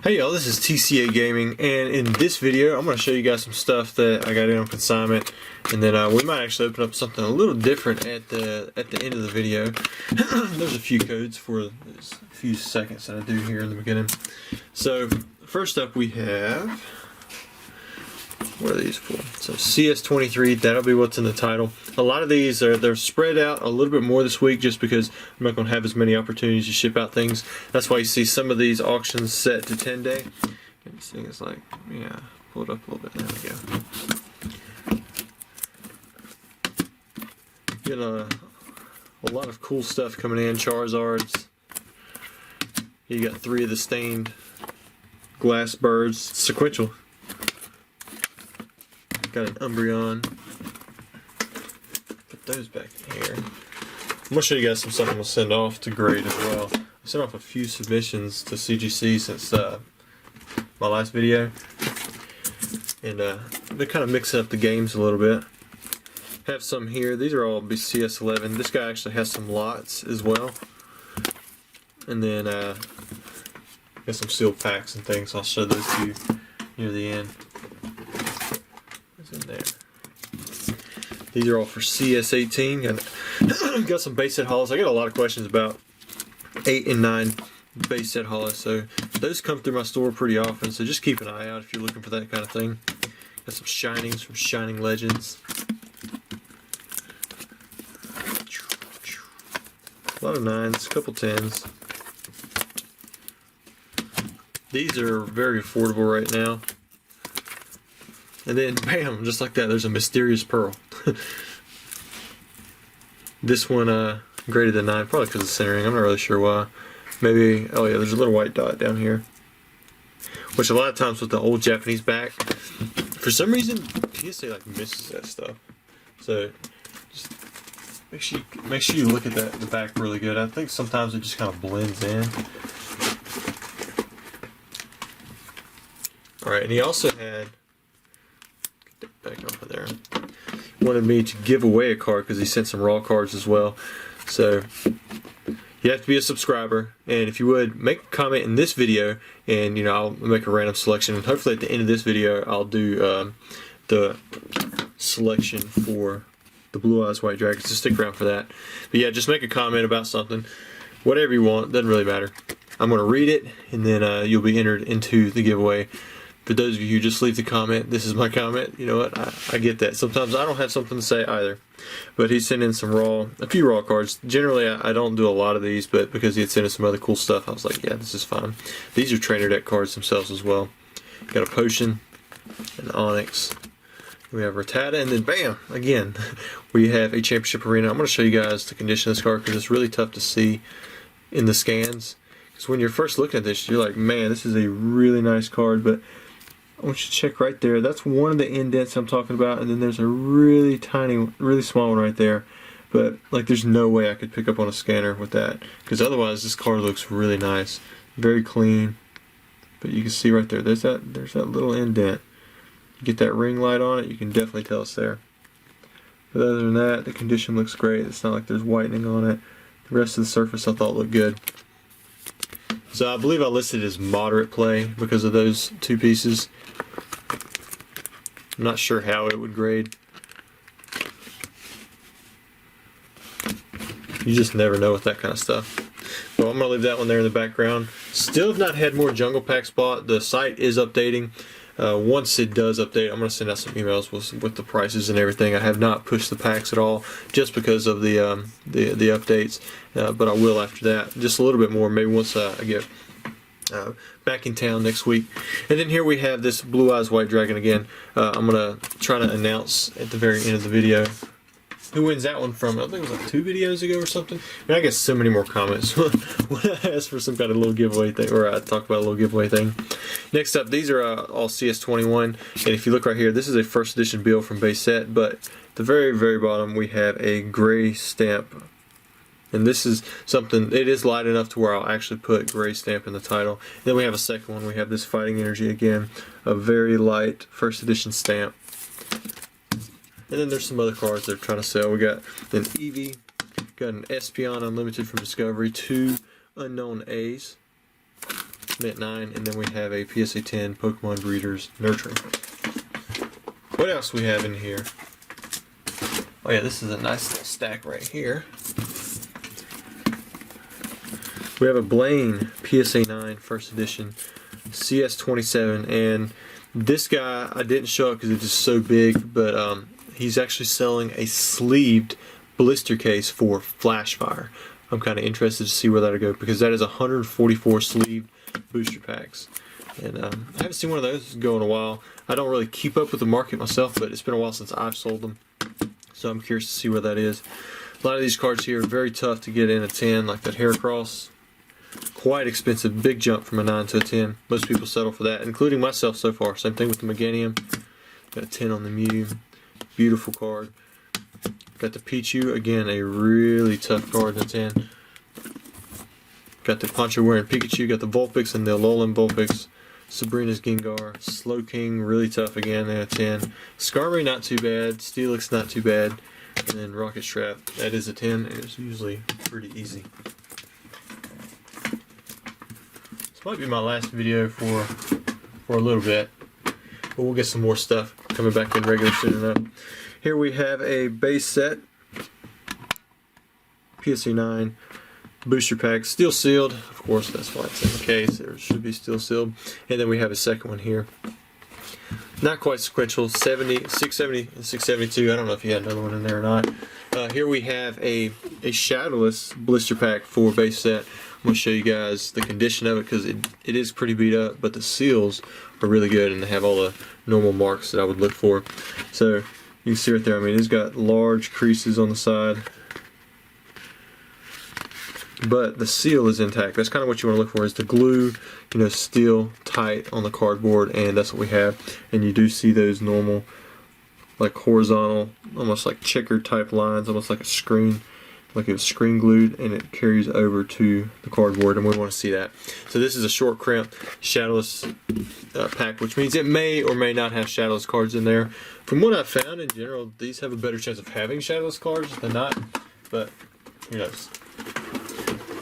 Hey y'all, this is TCA Gaming, and in this video I'm going to show you guys some stuff that I got in on consignment, and then we might actually open up something a little different at the end of the video. There's a few codes for a few seconds that I do here in the beginning. So first up we have, what are these for? So CS23, that'll be what's in the title. A lot of these they're spread out a little bit more this week just because I'm not going to have as many opportunities to ship out things. That's why you see some of these auctions set to 10 day. And this thing is like, yeah, pull it up a little bit. There we go. Get a lot of cool stuff coming in. Charizards. You got 3 of the stained glass birds. Sequential. Got an Umbreon. Put those back in here. I'm going to show you guys some stuff I'm going to send off to grade as well. I sent off a few submissions to CGC since my last video. And they're kind of mixing up the games a little bit. Have some here. These are all CS11. This guy actually has some lots as well. And then got some sealed packs and things. I'll show those to you near the end. In there. These are all for CS18. Got some base set hollows. I get a lot of questions about 8 and 9 base set hollows, so those come through my store pretty often, so just keep an eye out if you're looking for that kind of thing. Got some shinings from Shining Legends. A lot of 9s, a couple 10s. These are very affordable right now. And then, bam, just like that, there's a mysterious pearl. This one graded the 9, probably because of centering. I'm not really sure why. Maybe, oh yeah, there's a little white dot down here. Which a lot of times with the old Japanese back, for some reason, PSA like misses that stuff. So, just make sure you look at the back really good. I think sometimes it just kind of blends in. Alright, and he also had, back over there, wanted me to give away a card because he sent some raw cards as well. So you have to be a subscriber, and if you would make a comment in this video, and I'll make a random selection, and hopefully at the end of this video I'll do the selection for the Blue Eyes White Dragon, so stick around for that. But yeah, just make a comment about something, whatever you want, doesn't really matter. I'm going to read it, and then you'll be entered into the giveaway. For those of you who just leave the comment, this is my comment. You know what? I get that. Sometimes I don't have something to say either. But he sent in a few raw cards. Generally, I don't do a lot of these, but because he had sent in some other cool stuff, I was like, yeah, this is fine. These are trainer deck cards themselves as well. Got a Potion, an Onyx. We have Rattata, and then bam, again, we have a Championship Arena. I'm going to show you guys the condition of this card because it's really tough to see in the scans. Because when you're first looking at this, you're like, man, this is a really nice card, but I want you to check right there. That's one of the indents I'm talking about, and then there's a really tiny, really small one right there. But like, there's no way I could pick up on a scanner with that, because otherwise this card looks really nice, very clean. But you can see right there, there's that little indent. You get that ring light on it, you can definitely tell it's there. But other than that, the condition looks great. It's not like there's whitening on it. The rest of the surface I thought looked good. So I believe I listed it as moderate play because of those 2 pieces. I'm not sure how it would grade. You just never know with that kind of stuff. Well, I'm going to leave that one there in the background. Still have not had more jungle packs bought. The site is updating. Once it does update, I'm going to send out some emails with the prices and everything. I have not pushed the packs at all just because of the updates, but I will after that. Just a little bit more, maybe once I get back in town next week. And then here we have this Blue Eyes White Dragon again. I'm going to try to announce at the very end of the video who wins that one from, I think it was like 2 videos ago or something. And I get so many more comments when I ask for some kind of little giveaway thing, or I talk about a little giveaway thing. Next up, these are all CS21, and if you look right here, this is a first edition build from base set, but at the very, very bottom we have a gray stamp. And this is something, it is light enough to where I'll actually put gray stamp in the title. And then we have a second one, we have this Fighting Energy again, a very light first edition stamp. And then there's some other cards they're trying to sell. We got an Eevee, got an Espeon Unlimited from Discovery, 2 Unknown A's. Mint 9, and then we have a PSA 10 Pokemon Breeders Nurturing. What else we have in here? Oh yeah, this is a nice little stack right here. We have a Blaine PSA 9 First Edition CS27, and this guy I didn't show up because it's just so big, but he's actually selling a sleeved blister case for Flashfire. I'm kind of interested to see where that'll go because that is 144 sleeved booster packs, and I haven't seen one of those go in a while. I don't really keep up with the market myself, but it's been a while since I've sold them, so I'm curious to see where that is. A lot of these cards here are very tough to get in a 10, like that Heracross. Quite expensive, big jump from a 9 to a 10. Most people settle for that, including myself so far. Same thing with the Meganium. Got a 10 on the Mew. Beautiful card. Got the Pichu, again a really tough card in a 10. Got the Poncho wearing Pikachu, got the Vulpix and the Alolan Vulpix. Sabrina's Gengar. Slowking, really tough again in a 10. Skarmory, not too bad. Steelix, not too bad. And then Rocket Strap, that is a 10, and it's usually pretty easy. This might be my last video for a little bit, but we'll get some more stuff coming back in regular soon enough. Here we have a base set, PSA 9 booster pack, steel sealed. Of course, that's why it's in the case. It should be steel sealed. And then we have a second one here. Not quite sequential, 70, 670, and 672. I don't know if you had another one in there or not. Here we have a Shadowless blister pack for base set. I'm going to show you guys the condition of it because it is pretty beat up, but the seals are really good and they have all the normal marks that I would look for. So you can see right there, I mean, it's got large creases on the side, but the seal is intact. That's kind of what you want to look for, is the glue, you know, still tight on the cardboard, and that's what we have. And you do see those normal, like horizontal, almost like checker type lines, almost like a screen. Like it was screen glued, and it carries over to the cardboard, and we want to see that. So this is a short crimp Shadowless pack, which means it may or may not have Shadowless cards in there. From what I've found in general, these have a better chance of having Shadowless cards than not, but who knows.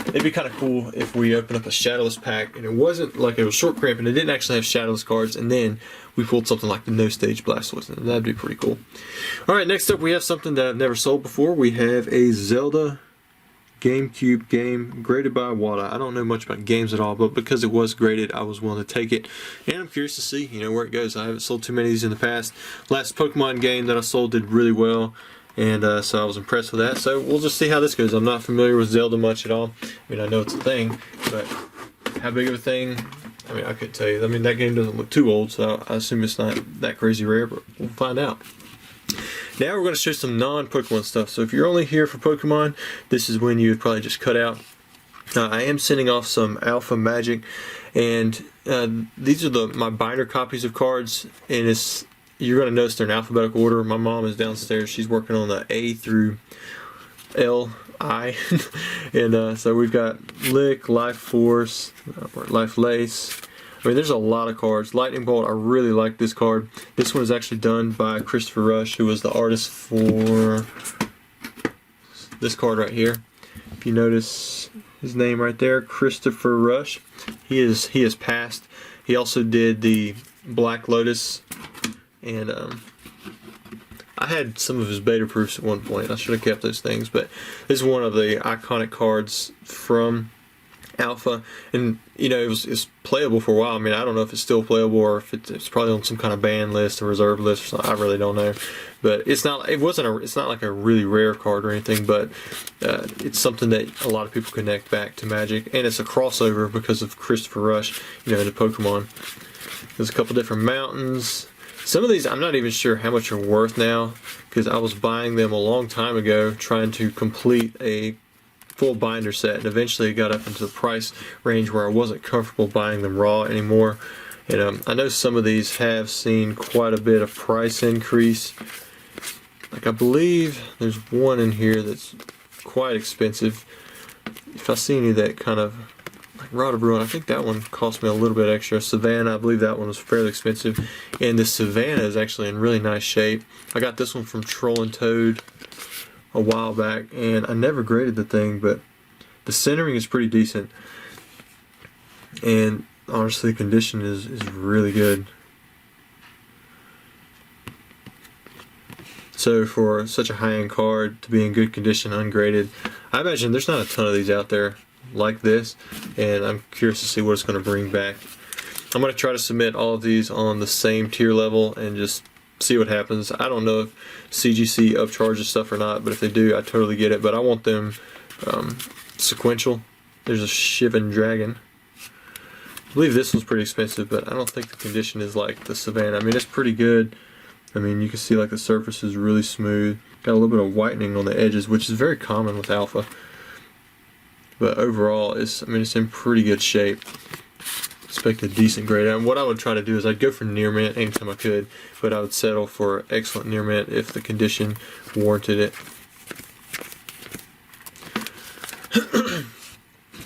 It'd be kind of cool if we opened up a Shadowless pack and it wasn't like it was short crimp and it didn't actually have Shadowless cards, and then we pulled something like the No Stage Blastoise, and that'd be pretty cool. Alright, next up we have something that I've never sold before. We have a Zelda GameCube game graded by Wada. I don't know much about games at all, but because it was graded, I was willing to take it, and I'm curious to see, you know, where it goes. I haven't sold too many of these in the past. Last Pokemon game that I sold did really well, and so I was impressed with that. So we'll just see how this goes. I'm not familiar with Zelda much at all. I mean, I know it's a thing, but how big of a thing? I mean, I couldn't tell you. I mean, that game doesn't look too old, so I assume it's not that crazy rare, but we'll find out. Now we're going to show some non-Pokemon stuff. So if you're only here for Pokemon, this is when you would probably just cut out. I am sending off some Alpha Magic, and these are my binder copies of cards, and you're going to notice they're in alphabetical order. My mom is downstairs. She's working on the A through L, I. And so we've got Lick, Life Force, Life Lace. I mean, there's a lot of cards. Lightning Bolt, I really like this card. This one is actually done by Christopher Rush, who was the artist for this card right here. If you notice his name right there, Christopher Rush. He has passed. He also did the Black Lotus, and I had some of his beta proofs at one point. I should have kept those things, but this is one of the iconic cards from Alpha, and you know, it's playable for a while. I mean, I don't know if it's still playable or if it's probably on some kind of ban list or reserve list or something. I really don't know, but it's not like a really rare card or anything, but it's something that a lot of people connect back to Magic, and it's a crossover because of Christopher Rush, you know, into Pokemon. There's a couple different mountains. Some of these I'm not even sure how much are worth now, because I was buying them a long time ago trying to complete a full binder set, and eventually it got up into the price range where I wasn't comfortable buying them raw anymore. And I know some of these have seen quite a bit of price increase. Like I believe there's one in here that's quite expensive. If I see any that kind of like Rod of Ruin, I think that one cost me a little bit extra. Savannah, I believe that one was fairly expensive, and this Savannah is actually in really nice shape. I got this one from Troll and Toad a while back, and I never graded the thing, but the centering is pretty decent, and honestly, the condition is really good. So for such a high-end card to be in good condition, ungraded, I imagine there's not a ton of these out there like this, and I'm curious to see what it's going to bring back. I'm going to try to submit all of these on the same tier level and just see what happens. I don't know if CGC upcharges stuff or not, but if they do, I totally get it. But I want them sequential. There's a Shivan Dragon. I believe this one's pretty expensive, but I don't think the condition is like the Savannah. I mean, it's pretty good. I mean, you can see like the surface is really smooth. Got a little bit of whitening on the edges, which is very common with alpha. But overall, it's in pretty good shape. Expect a decent grade. And what I would try to do is I'd go for near mint anytime I could, but I would settle for excellent near mint if the condition warranted it.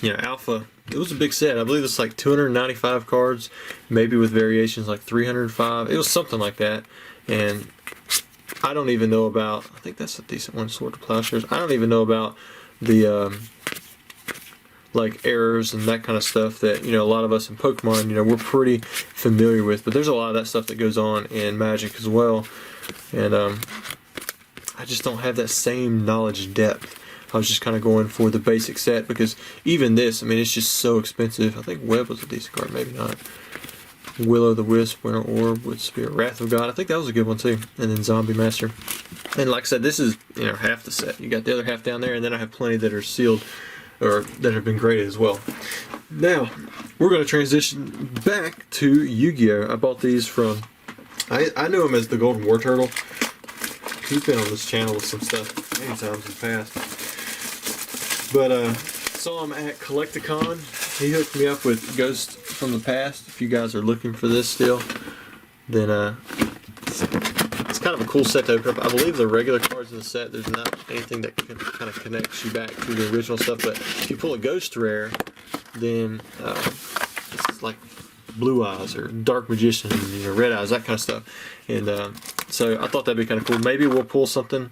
You know, alpha, it was a big set. I believe it's like 295 cards, maybe with variations like 305. It was something like that. And I don't even know about, I think that's a decent one, Sword to Plowshares. I don't even know about the like errors and that kind of stuff that, you know, a lot of us in Pokemon, you know, we're pretty familiar with. But there's a lot of that stuff that goes on in Magic as well. And I just don't have that same knowledge depth. I was just kind of going for the basic set because even this, I mean, it's just so expensive. I think Web was a decent card, maybe not. Will-O-the-Wisp, Winter Orb, Wood Spear, Wrath of God. I think that was a good one too. And then Zombie Master. And like I said, this is, you know, half the set. You got the other half down there, and then I have plenty that are sealed or that have been graded as well. Now, we're going to transition back to Yu-Gi-Oh! I bought these from, I knew him as the Golden War Turtle. He's been on this channel with some stuff many times in the past. But saw him at Collecticon. He hooked me up with Ghost from the Past. If you guys are looking for this still, then it's kind of a cool set to open up. I believe the regular cards in the set, there's not anything that kind of connects you back to the original stuff. But if you pull a Ghost Rare, then it's like Blue Eyes or Dark Magician, you know, Red Eyes, that kind of stuff. And so I thought that'd be kind of cool. Maybe we'll pull something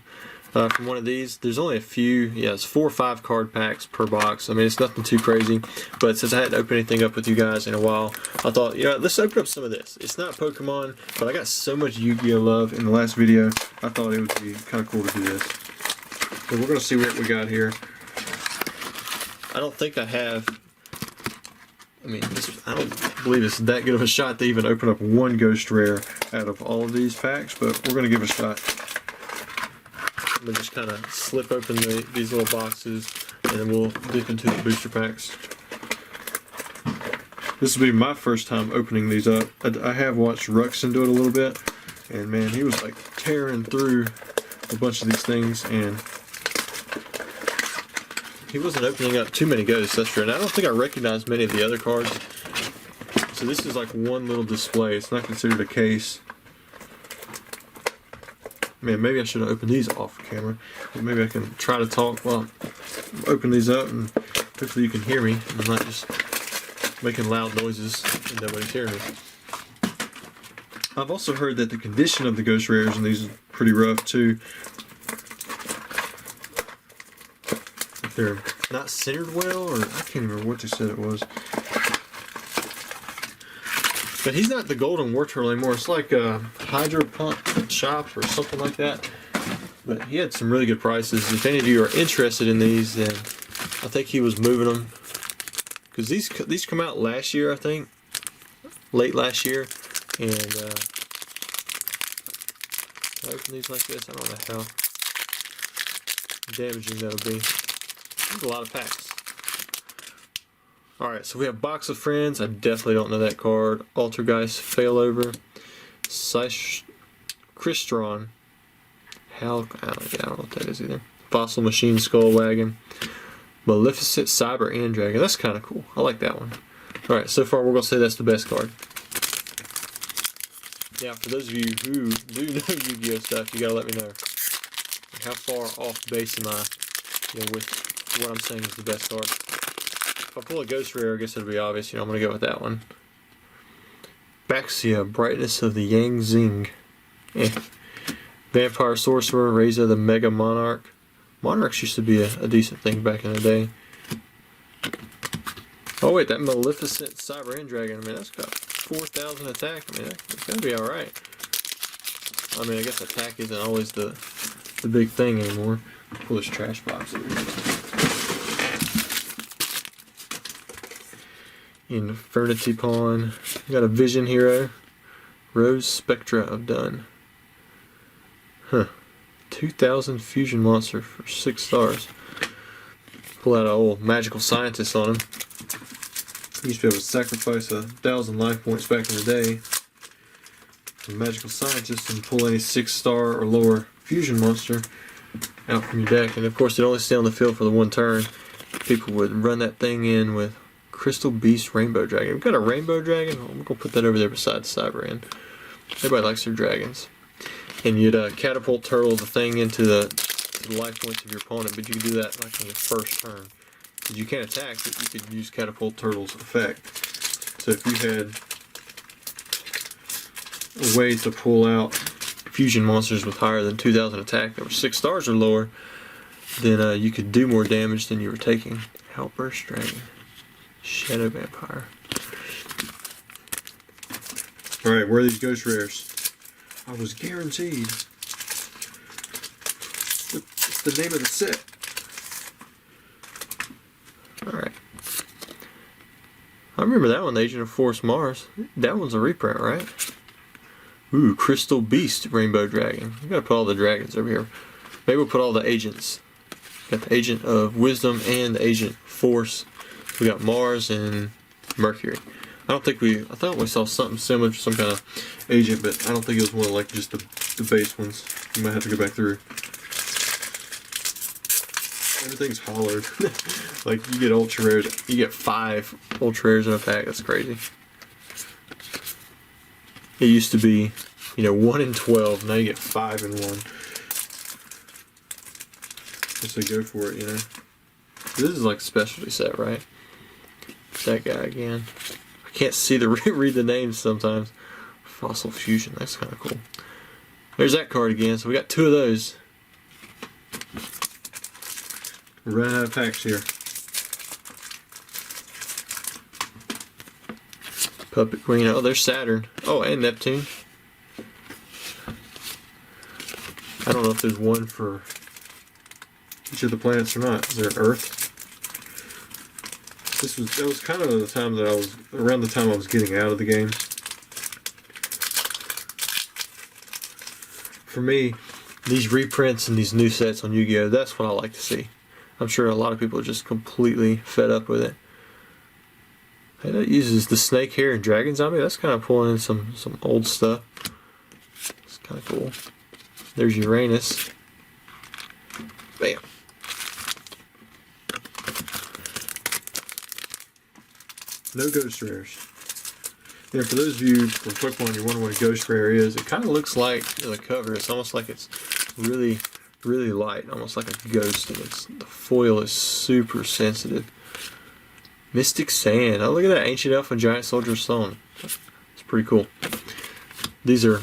from one of these. There's only a few, yeah, it's 4 or 5 card packs per box. I mean, it's nothing too crazy, but since I hadn't opened anything up with you guys in a while, I thought, you know, let's open up some of this. It's not Pokemon, but I got so much Yu-Gi-Oh love in the last video, I thought it would be kind of cool to do this. So we're going to see what we got here. I don't think I have, I mean, I don't believe it's that good of a shot to even open up one Ghost Rare out of all of these packs, but we're going to give it a shot. I'm going to just kind of slip open these little boxes, and then we'll dip into the booster packs. This will be my first time opening these up. I have watched Ruxin do it a little bit, and man, he was like tearing through a bunch of these things, and he wasn't opening up too many ghosts, that's true. And I don't think I recognized many of the other cards. So this is like one little display. It's not considered a case. Man, maybe I should have opened these off camera. But maybe I can try to talk while I open these up, and hopefully you can hear me. I'm not just making loud noises and nobody's hearing me. I've also heard that the condition of the Ghost Rares in these is pretty rough too. If they're not centered well, or I can't remember what they said it was. But he's not the Golden War Turtle anymore. It's like a Hydro Pump Shop or something like that. But he had some really good prices. If any of you are interested in these, then I think he was moving them. Because these come out last year, I think. Late last year. And I open these like this, I don't know how damaging that'll be. There's a lot of packs. Alright, so we have Box of Friends. I definitely don't know that card. Altergeist, Failover, Crystron, I don't know what that is either. Fossil Machine, Skull Wagon, Maleficent, Cyber, and Dragon. That's kind of cool. I like that one. Alright, so far we're going to say that's the best card. Yeah, for those of you who do know Yu-Gi-Oh stuff, you got to let me know. How far off base am I, you know, with what I'm saying is the best card. If I pull a Ghost Rare, I guess it'll be obvious. You know, I'm going to go with that one. Baxia, Brightness of the Yang Zing. Vampire Sorcerer, Reza the Mega Monarch. Monarchs used to be a decent thing back in the day. Oh wait, that Maleficent Cyber End Dragon, I mean, that's got 4,000 attack. I mean, it's gonna be alright. I mean, I guess attack isn't always the big thing anymore. Pull this trash box over here. Infernity Pawn. We got a Vision Hero. Rose Spectra of Dun. Huh. 2,000 fusion monster for 6 stars. Pull out an old magical scientist on him. He used to be able to sacrifice 1,000 life points back in the day. A magical scientist and pull any 6-star or lower fusion monster out from your deck. And of course, it only stay on the field for the 1 turn. People would run that thing in with Crystal Beast Rainbow Dragon. We've got a Rainbow Dragon. I'm gonna put that over there beside Cyber End. Everybody likes their dragons. And you'd catapult turtle the thing into the life points of your opponent, but you could do that like on your first turn. Because you can't attack, but you could use catapult turtle's effect. So if you had a way to pull out fusion monsters with higher than 2,000 attack that were 6 stars or lower, then you could do more damage than you were taking. Outburst Dragon. Shadow Vampire. Alright, where are these ghost rares? I was guaranteed. It's the name of the set. Alright. I remember that one, the Agent of Force Mars. That one's a reprint, right? Ooh, Crystal Beast Rainbow Dragon. We gotta put all the dragons over here. Maybe we'll put all the agents. Got the Agent of Wisdom and the Agent Force. We got Mars and Mercury. I thought we saw something similar to some kind of agent, but I don't think it was one of like just the base ones. You might have to go back through. Everything's hollowed. Like you get ultra rares, you get 5 ultra rares in a pack. That's crazy. It used to be, 1 in 12. Now you get 5 in 1. So go for it, This is like a specialty set, right? That guy again. I can't see read the names sometimes. Fossil Fusion, that's kind of cool. There's that card again, so we got 2 of those. We're running out of packs here. Puppet Queen, oh there's Saturn. Oh, and Neptune. I don't know if there's one for each of the planets or not. Is there an Earth? That was kind of the time that around the time I was getting out of the game. For me, these reprints and these new sets on Yu-Gi-Oh, that's what I like to see. I'm sure a lot of people are just completely fed up with it. Hey, that uses the snake hair and dragon zombie. That's kind of pulling in some old stuff. It's kind of cool. There's Uranus. Bam. No ghost rares. Yeah, for those of you from Pokemon, you wonder what a ghost rare is. It kind of looks like the cover. It's almost like it's really, really light, almost like a ghost, and the foil is super sensitive. Mystic Sand. Oh, look at that Ancient Elf and Giant Soldier Stone. It's pretty cool. These are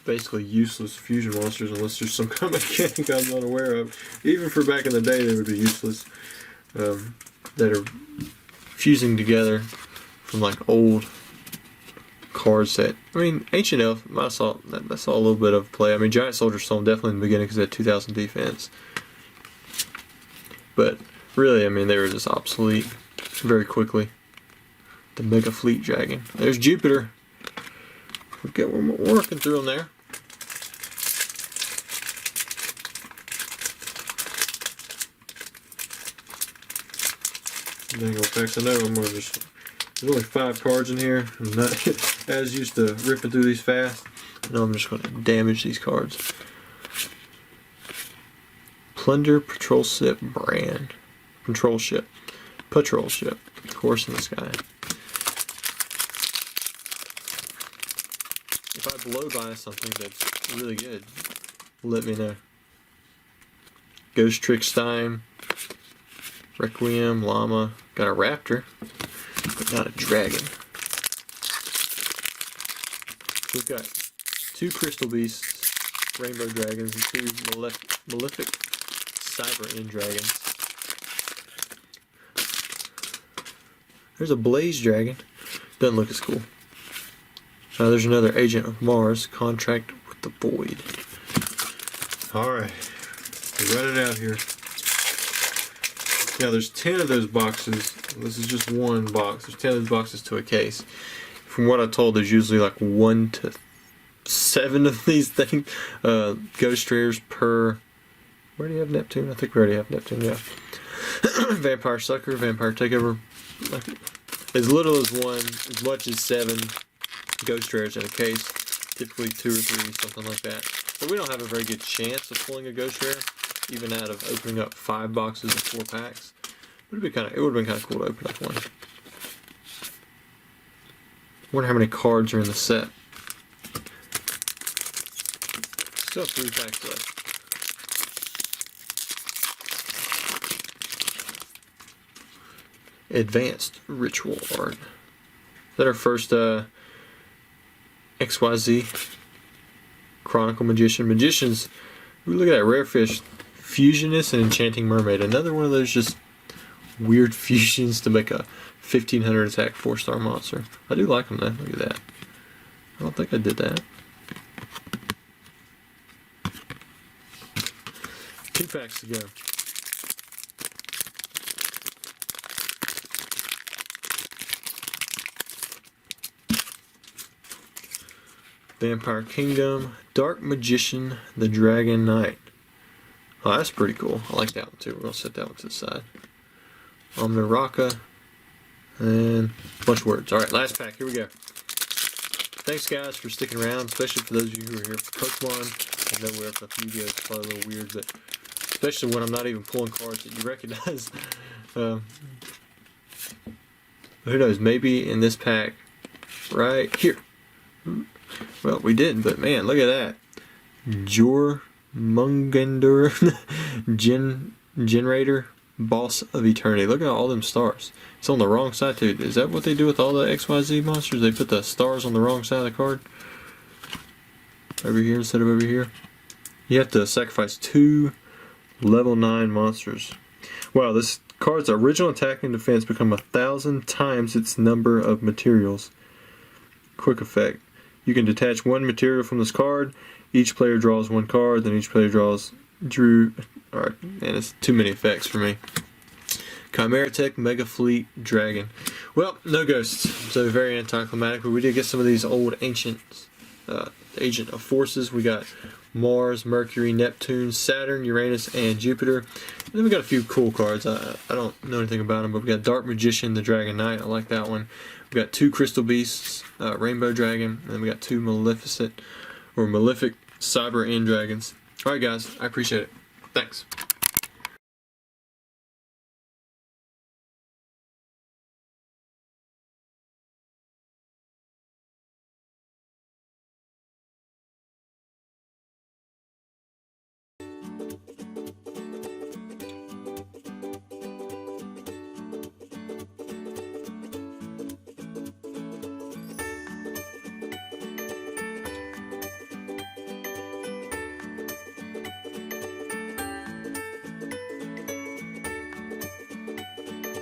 basically useless fusion monsters unless there's some kind of mechanic I'm not aware of. Even for back in the day, they would be useless. That are fusing together from like old card set. I mean, Ancient Elf, I saw a little bit of play. I mean, Giant Soldier Stone definitely in the beginning because it had 2,000 defense. But really, I mean, they were just obsolete very quickly. The Mega Fleet Dragon. There's Jupiter. We're working through them there. Dang old packs. I know I'm gonna just. There's only 5 cards in here. I'm not as used to ripping through these fast. No, I'm just going to damage these cards. Plunder Patrol Ship Brand. Patrol Ship. Patrol Ship. Horse in the Sky. If I blow by something that's really good, let me know. Ghost Trick Stein. Requiem, Llama. Got a Raptor. But not a dragon. We've got 2 Crystal Beasts, Rainbow Dragons, and 2 Malefic Cyber End Dragons. There's a Blaze Dragon. Doesn't look as cool. There's another Agent of Mars. Contract with the Void. Alright. We're running out here. Now there's 10 of those boxes. This is just one box. There's 10 of those boxes to a case. From what I told, there's usually like 1 to 7 of these things. Ghost Rares per... Where do you have Neptune? I think we already have Neptune, yeah. Vampire Sucker, Vampire Takeover. As little as 1, as much as 7 Ghost Rares in a case. Typically 2 or 3, something like that. But we don't have a very good chance of pulling a Ghost Rare, even out of opening up 5 boxes of 4 packs. It would have been kind of cool to open up one. Wonder how many cards are in the set. Still have 3 packs left. Advanced Ritual Art. Is that our first XYZ Chronicle Magician? Magicians, ooh, look at that rare fish. Fusionist and Enchanting Mermaid. Another one of those just weird fusions to make a 1500 attack 4-star monster. I do like them though. Look at that. I don't think I did that. 2 packs to go. Vampire Kingdom, Dark Magician, the Dragon Knight. Oh, that's pretty cool. I like that one too. We're going to set that one to the side. Omniraka, and a bunch of words. Alright, last pack. Here we go. Thanks, guys, for sticking around, especially for those of you who are here for Pokemon. I know we're up a few videos, it's probably a little weird, but especially when I'm not even pulling cards that you recognize. Who knows? Maybe in this pack right here. Well, we didn't, but man, look at that. Jormungandr Generator, Boss of Eternity. Look at all them stars. It's on the wrong side too. Is that what they do with all the XYZ monsters? They put the stars on the wrong side of the card? Over here instead of over here? You have to sacrifice 2 level 9 monsters. Wow, this card's original attack and defense become 1,000 times its number of materials. Quick effect. You can detach 1 material from this card. Each player draws 1 card, then each player drew. Alright, man, it's too many effects for me. Chimera Tech, Mega Fleet, Dragon. Well, no ghosts, so very anticlimactic, but we did get some of these old ancient Agent of Forces. We got Mars, Mercury, Neptune, Saturn, Uranus, and Jupiter. And then we got a few cool cards. I don't know anything about them, but we got Dark Magician, the Dragon Knight. I like that one. We got 2 Crystal Beasts, Rainbow Dragon, and then we got 2 Malefic Cyber End Dragons. Alright guys, I appreciate it. Thanks.